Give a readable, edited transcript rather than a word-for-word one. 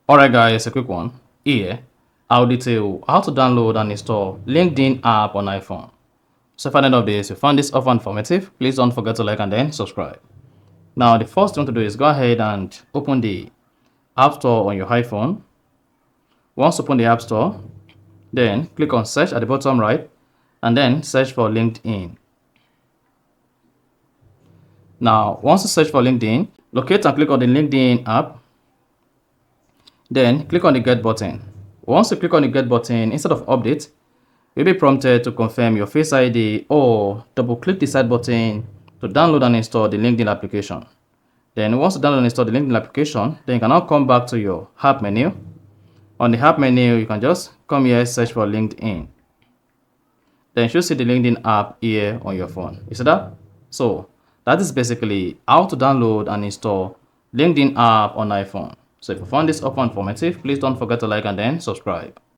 Alright guys, a quick one. Here, I'll detail how to download and install LinkedIn app on iPhone. So if at the end of this you found this offer informative, please don't forget to like and then subscribe. Now the first thing to do is go ahead and open the App Store on your iPhone. Once open the App Store, then click on search at the bottom right and then search for LinkedIn. Now once you search for LinkedIn, locate and click on the LinkedIn app. Then click on the Get button. Once you click on the Get button, instead of Update, you'll be prompted to confirm your Face ID or double-click the side button to download and install the LinkedIn application. Then once you download and install the LinkedIn application, then you can now come back to your app menu. On the app menu, you can just come here, search for LinkedIn. Then you should see the LinkedIn app here on your phone. You see that? So that is basically how to download and install LinkedIn app on iPhone. So if you found this offer informative, please don't forget to like and then subscribe.